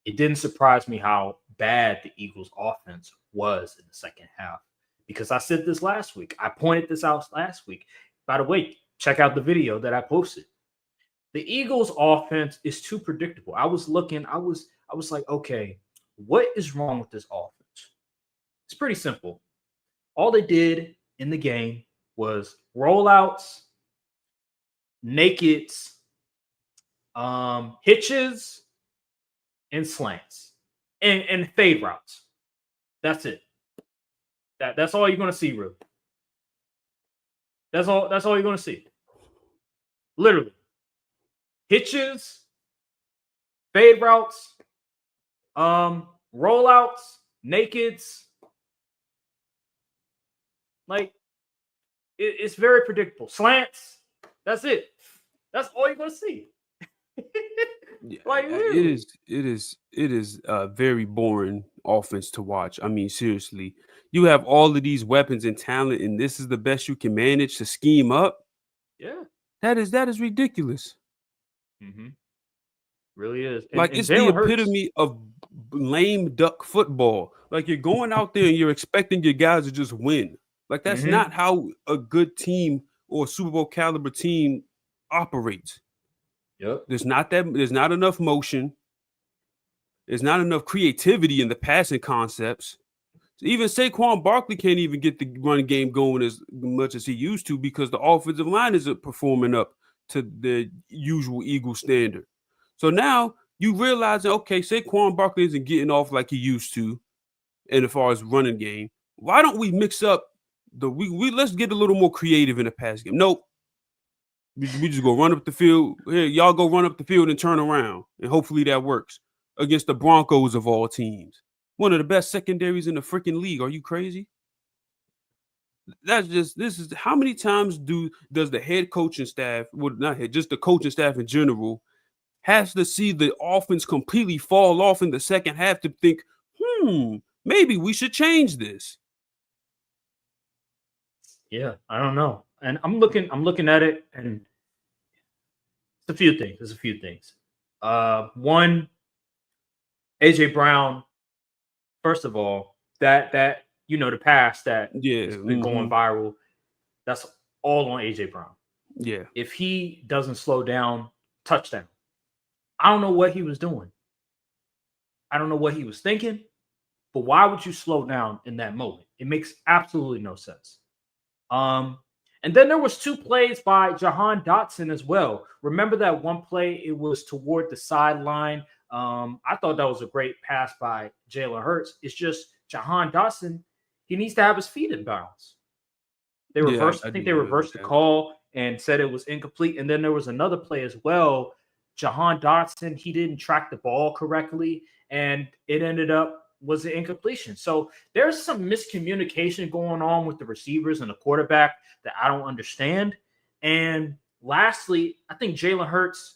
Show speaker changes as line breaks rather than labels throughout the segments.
it didn't surprise me how bad the Eagles' offense was in the second half because I said this last week. I pointed this out last week. By the way, check out the video that I posted. The Eagles' offense is too predictable. I was looking, I was like, okay, what is wrong with this offense? It's pretty simple. All they did in the game was rollouts, nakeds, hitches, and slants, and fade routes. That's it. That's all you're gonna see, really. That's all you're gonna see. Literally. Hitches, fade routes, rollouts, nakeds. Like it's very predictable. Slants. That's it. That's all you're gonna see.
Yeah,
Like
it
literally.
is. It is a very boring offense to watch. I mean, seriously, you have all of these weapons and talent, and this is the best you can manage to scheme up.
Yeah.
That is ridiculous.
Mm-hmm. Really is.
Like
And
it's the
Jalen Hurts.
epitome of lame duck football. Like you're going out there and you're expecting your guys to just win. Like that's
Mm-hmm.
not how a good team or Super Bowl caliber team operates.
Yep.
There's not enough motion. There's not enough creativity in the passing concepts. So even Saquon Barkley can't even get the run game going as much as he used to because the offensive line isn't performing up to the usual Eagle standard. So now you realize that okay, Saquon Barkley isn't getting off like he used to, and as far as running game, why don't we mix up we let's get a little more creative in the pass game? Nope. We just go run up the field. Here, y'all go run up the field and turn around, and hopefully that works against the Broncos of all teams. One of the best secondaries in the freaking league. Are you crazy? That's just this is how many times does the head coaching staff, well, not head, just the coaching staff in general, has to see the offense completely fall off in the second half to think, maybe we should change this.
Yeah. I don't know. And I'm looking at it, and it's a few things. There's a few things. One, AJ Brown. First of all, that the pass that
Yeah,
has been going viral. That's all on AJ Brown.
yeah,
If he doesn't slow down, touchdown. I don't know what he was doing. I don't know what he was thinking, but why would you slow down in that moment? It makes absolutely no sense. Um, and then there was two plays by Jahan Dotson as well. Remember that one play? It was toward the sideline. I thought that was a great pass by Jalen Hurts. It's just Jahan Dotson. He needs to have his feet in bounds. They
yeah.
reversed. I
I
think
do
they
agree with
reversed the
that.
call and said it was incomplete. And then there was another play as well. Jahan Dotson, he didn't track the ball correctly, and it ended up was an incompletion. So there's some miscommunication going on with the receivers and the quarterback that I don't understand. And lastly, I think Jalen Hurts.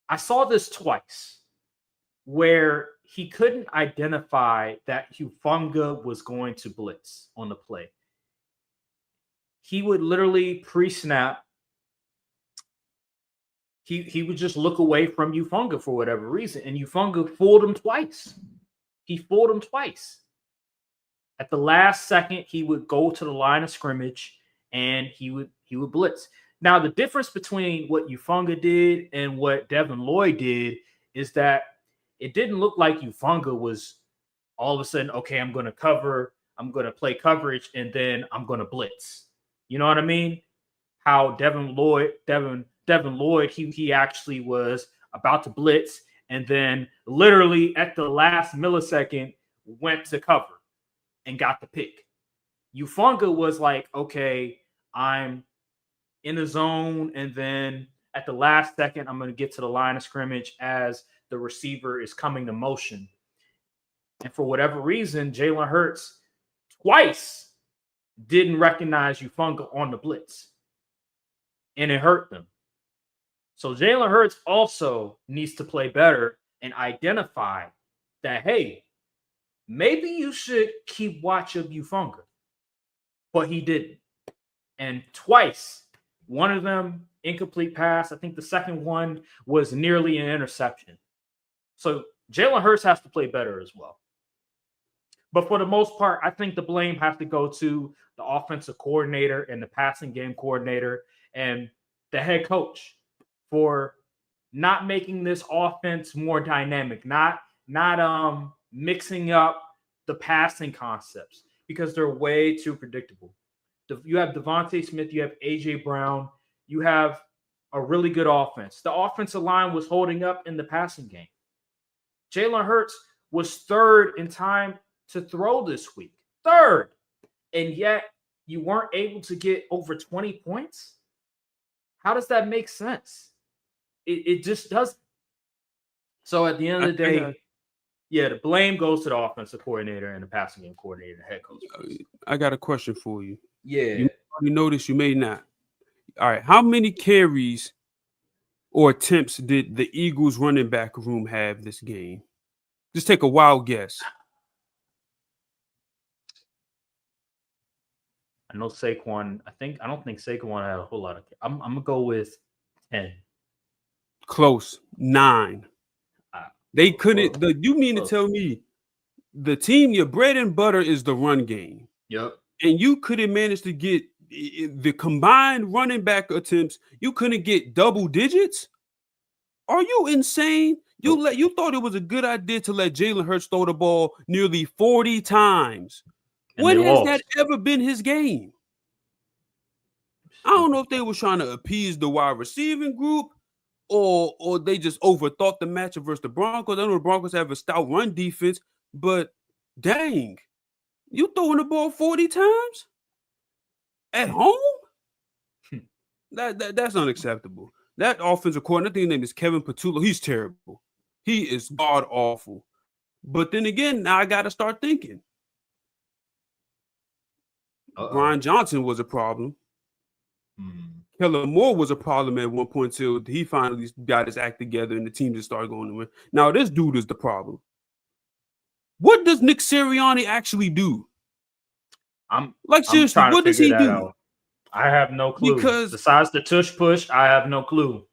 I saw this twice where he couldn't identify that Hufunga was going to blitz on the play. He would literally pre-snap. He would just look away from Hufunga for whatever reason, and Hufunga fooled him twice. He fooled him twice. At the last second, he would go to the line of scrimmage and he would blitz. Now, the difference between what Hufunga did and what Devin Lloyd did is that it didn't look like Hufunga was all of a sudden, okay, I'm going to cover, I'm going to play coverage, and then I'm going to blitz. You know what I mean? How Devin Lloyd, he actually was about to blitz, and then literally at the last millisecond went to cover and got the pick. Ufunga was like, okay, I'm in the zone, and then at the last second, I'm going to get to the line of scrimmage as the receiver is coming to motion. And for whatever reason, Jalen Hurts twice didn't recognize Ufunga on the blitz, and it hurt them. So Jalen Hurts also needs to play better and identify that, hey, maybe you should keep watch of Ufunga. But he didn't. And twice, one of them incomplete pass. I think the second one was nearly an interception. So Jalen Hurts has to play better as well. But for the most part, I think the blame has to go to the offensive coordinator and the passing game coordinator and the head coach for not making this offense more dynamic, not mixing up the passing concepts because they're way too predictable. You have Devontae Smith, you have AJ Brown, you have a really good offense. The offensive line was holding up in the passing game. Jalen Hurts was third in time to throw this week. Third. And yet you weren't able to get over 20 points? How does that make sense? It just doesn't. So at the end of the day, the blame goes to the offensive coordinator and the passing game coordinator, the head coach.
I got a question for you.
Yeah.
You know this, you may not. All right. How many carries or attempts did the Eagles running back room have this game? Just take a wild guess.
I know Saquon. I don't think Saquon had a whole lot of. I'm gonna go with 10.
Close. 9. They couldn't. You mean to tell me the team, your bread and butter is the run game?
Yep.
And you couldn't manage to get the combined running back attempts. You couldn't get double digits. Are you insane? You thought it was a good idea to let Jalen Hurts throw the ball nearly 40 times. When has that ever been his game? I don't know if they were trying to appease the wide receiving group or they just overthought the matchup versus the Broncos. I know the Broncos have a stout run defense, but dang, you throwing the ball 40 times at home? That's unacceptable. That offensive coordinator, I think his name is Kevin Patullo. He's terrible. He is god awful. But then again, now I got to start thinking. Brian Johnson was a problem. Kellen Moore was a problem at one point till he finally got his act together and the team just started going to win. Now this dude is the problem. What does Nick Sirianni actually do? Seriously, what does he do?
Out. I have no clue. Because besides the tush push, I have no clue.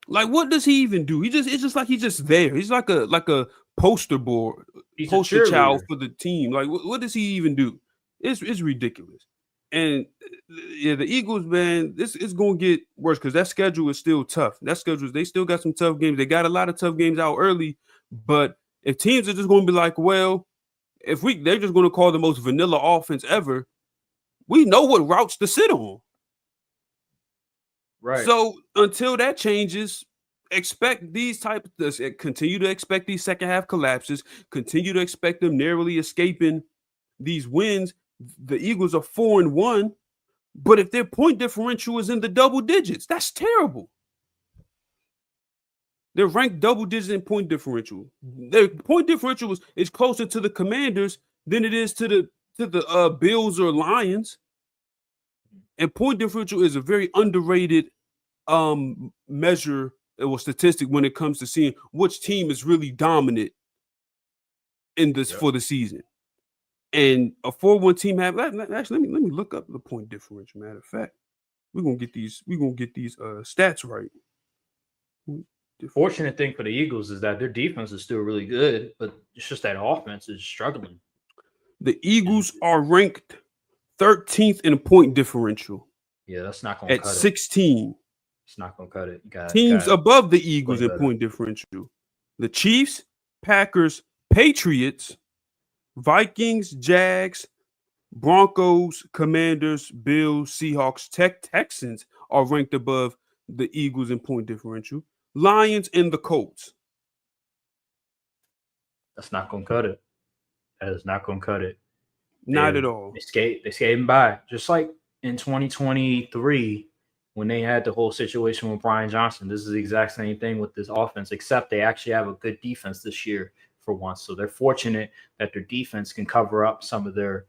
Like, what does he even do? It's just like he's just there. He's like a poster board, poster child for the team. Like, what does he even do? It's ridiculous. And the Eagles, man, this is going to get worse because that schedule is still tough. They still got some tough games. They got a lot of tough games out early. But if teams are just going to be like, well, they're just going to call the most vanilla offense ever, we know what routes to sit on.
Right.
So until that changes, continue to expect these second half collapses, continue to expect them narrowly escaping these wins. The Eagles are 4-1, but if their point differential is in the double digits, that's terrible. They're ranked double digits in point differential. Their point differential is closer to the Commanders than it is to the Bills or Lions. And point differential is a very underrated measure or statistic when it comes to seeing which team is really dominant in this for the season. And a 4-1 team actually let me look up the point differential. Matter of fact, we're gonna get these stats right.
The fortunate thing for the Eagles is that their defense is still really good, but it's just that offense is struggling.
The Eagles are ranked 13th in a point differential.
Yeah, that's not going to cut
16.
It's not going to cut it.
Teams above the Eagles in point differential. The Chiefs, Packers, Patriots, Vikings, Jags, Broncos, Commanders, Bills, Seahawks, Texans are ranked above the Eagles in point differential. Lions and the Colts.
That's not going to cut it. That is not going to cut it.
Not at all.
They skated by. Just like in 2023, when they had the whole situation with Brian Johnson, this is the exact same thing with this offense, except they actually have a good defense this year for once. So they're fortunate that their defense can cover up some of their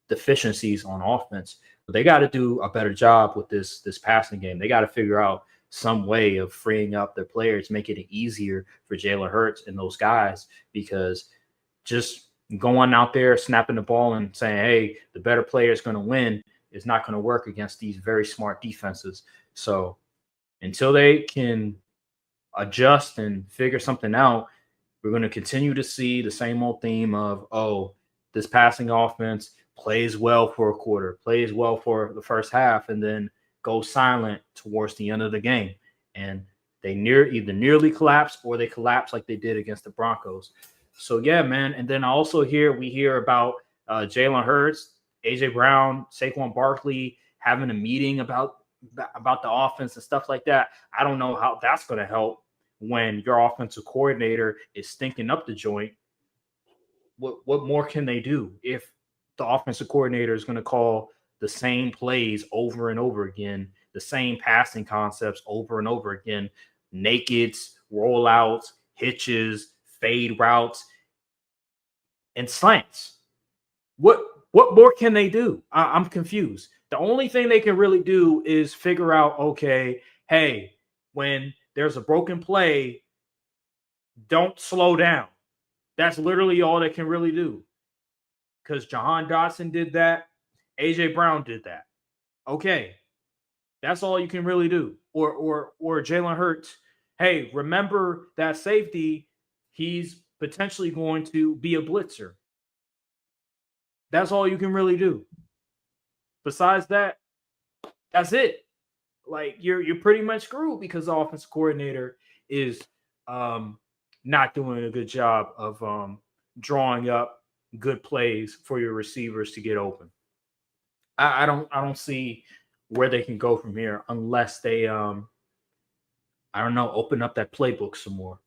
deficiencies on offense. But they got to do a better job with this passing game. They got to figure out some way of freeing up their players, making it easier for Jalen Hurts and those guys, because just going out there, snapping the ball and saying, hey, the better player is going to win is not going to work against these very smart defenses. So Until they can adjust and figure something out, we're going to continue to see the same old theme of, oh, this passing offense plays well for a quarter, plays well for the first half, and then goes silent towards the end of the game. And they either nearly collapse or they collapse like they did against the Broncos. So yeah, man. And then also we hear about Jalen Hurts, AJ Brown, Saquon Barkley having a meeting about the offense and stuff like that. I don't know how that's going to help when your offensive coordinator is stinking up the joint. What more can they do if the offensive coordinator is going to call the same plays over and over again, the same passing concepts over and over again, nakeds, rollouts, hitches, fade routes, and slants? What more can they do? I'm confused. The only thing they can really do is figure out, okay, hey, when there's a broken play, don't slow down. That's literally all they can really do. Because Jahan Dotson did that. AJ Brown did that. Okay. That's all you can really do. Or Jalen Hurts. Hey, remember that safety, he's potentially going to be a blitzer. That's all you can really do. Besides that, that's it. Like you're pretty much screwed because the offensive coordinator is not doing a good job of drawing up good plays for your receivers to get open. I don't see where they can go from here unless they I don't know, open up that playbook some more.